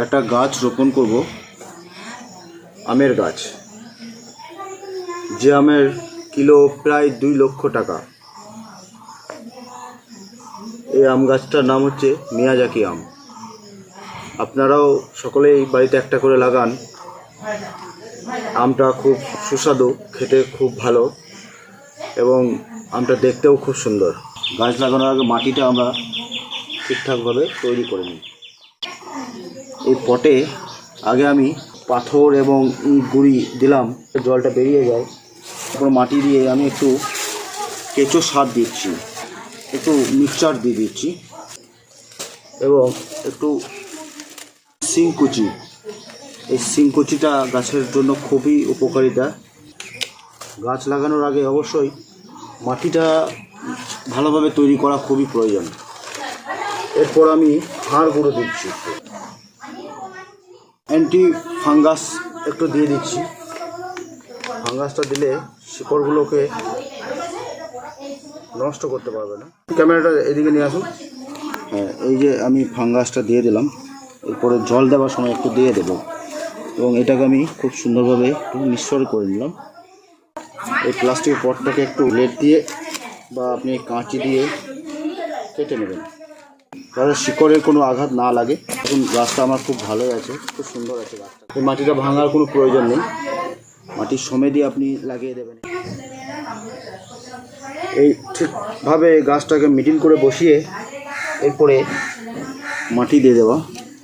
একটা গাছ রোপণ করব, আমের গাছ। যে আমের কিলো প্রায় 2 লক্ষ টাকা। এই আম গাছটার নাম হচ্ছে মিয়াজাকি আম। আপনারাও সকলেই বাড়িতে একটা করে লাগান। আমটা খুব সুস্বাদু, খেতে খুব ভালো এবং আমটা দেখতেও খুব সুন্দর। গাছ লাগানোর আগে মাটিটা আমরা ঠিকঠাকভাবে তৈরি করে নিই। এই পটে আগে আমি পাথর এবং ইট গুঁড়ি দিলাম, জলটা বেরিয়ে যায়। তারপর মাটি দিয়ে আমি একটু কেঁচো সার দিচ্ছি, একটু মিক্সচার দিয়ে দিচ্ছি এবং একটু শিংকুচি। এই শিংকুচিটা গাছের জন্য খুবই উপকারিতা। গাছ লাগানোর আগে অবশ্যই মাটিটা ভালোভাবে তৈরি করা খুবই প্রয়োজন। এরপর আমি হাড় গুঁড়ো দিচ্ছি, অ্যান্টি ফাঙ্গাস একটু দিয়ে দিচ্ছি। ফাঙ্গাসটা দিলে শিকড়গুলোকে নষ্ট করতে পারবে না। ক্যামেরাটা এদিকে নিয়ে আসুন। হ্যাঁ, এই যে আমি ফাঙ্গাসটা দিয়ে দিলাম। এরপরে জল দেওয়ার সময় একটু দিয়ে দেবো এবং এটাকে আমি খুব সুন্দরভাবে একটু মিশ্রণ করে নিলাম। এই প্লাস্টিকের পটটাকে একটু লেট দিয়ে বা আপনি কাঁচি দিয়ে কেটে নেবেন, যাতে শিকড়ের কোনো আঘাত না লাগে। এখন গাছটা আমার খুব ভালোই আছে, খুব সুন্দর আছে গাছটা। এই মাটিটা ভাঙার কোনো প্রয়োজন নেই, মাটির সময় দিয়ে আপনি লাগিয়ে দেবেন। এই ঠিকভাবে গাছটাকে মিডিল করে বসিয়ে এরপরে মাটি দিয়ে দেওয়া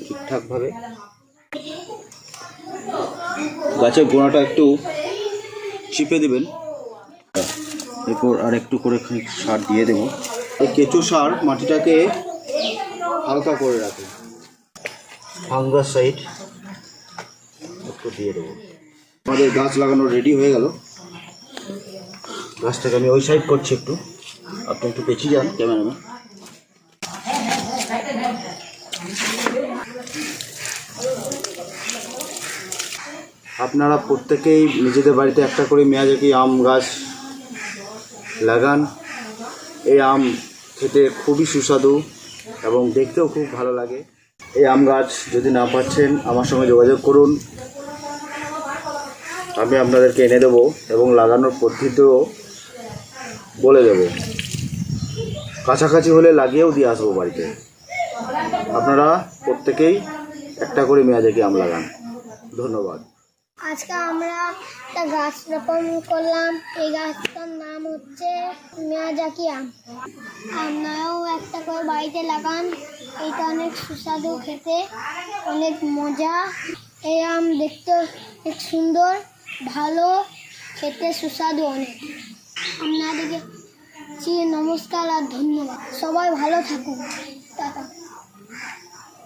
ঠিকঠাকভাবে। গাছের গোড়াটা একটু চিপে দেবেন, এরপর আর একটু করে সার দিয়ে দেবো। এই কেঁচো সার মাটিটাকে হালকা করে রাখে। ফাঙ্গাসাইড একটু দিয়ে দেবো। আমাদের গাছ লাগানো রেডি হয়ে গেল। গাছটাকে আমি ওই সাইড করছি, একটু আপনি একটু পেছিয়ে যান ক্যামেরাম্যান। আপনারা প্রত্যেকেই নিজেদের বাড়িতে একটা করে মিয়াজাকি আম গাছ লাগান। এই আম খেতে খুবই সুস্বাদু এবং দেখতেও খুব ভালো লাগে। এই আম গাছ যদি না পাচ্ছেন আমার সঙ্গে যোগাযোগ করুন, আমি আপনাদেরকে এনে দেবো এবং লাগানোর পদ্ধতিও বলে দেবো। কাছাকাছি হলে লাগিয়েও দিয়ে আসবো বাড়িতে। আপনারা প্রত্যেকেই একটা করে মিয়াজাকি আম লাগান। ধন্যবাদ। আজকে আমরা একটা গাছ রোপণ করলাম। এই গাছটার নাম হচ্ছে মিয়াজাকি আম। আপনারাও একটা করে বাড়িতে লাগান। এটা অনেক সুস্বাদু, খেতে অনেক মজা। এই আম দেখতে অনেক সুন্দর, ভালো, খেতে সুস্বাদু অনেক। আপনাদেরকে নমস্কার আর ধন্যবাদ। সবাই ভালো থাকুন। টাটা।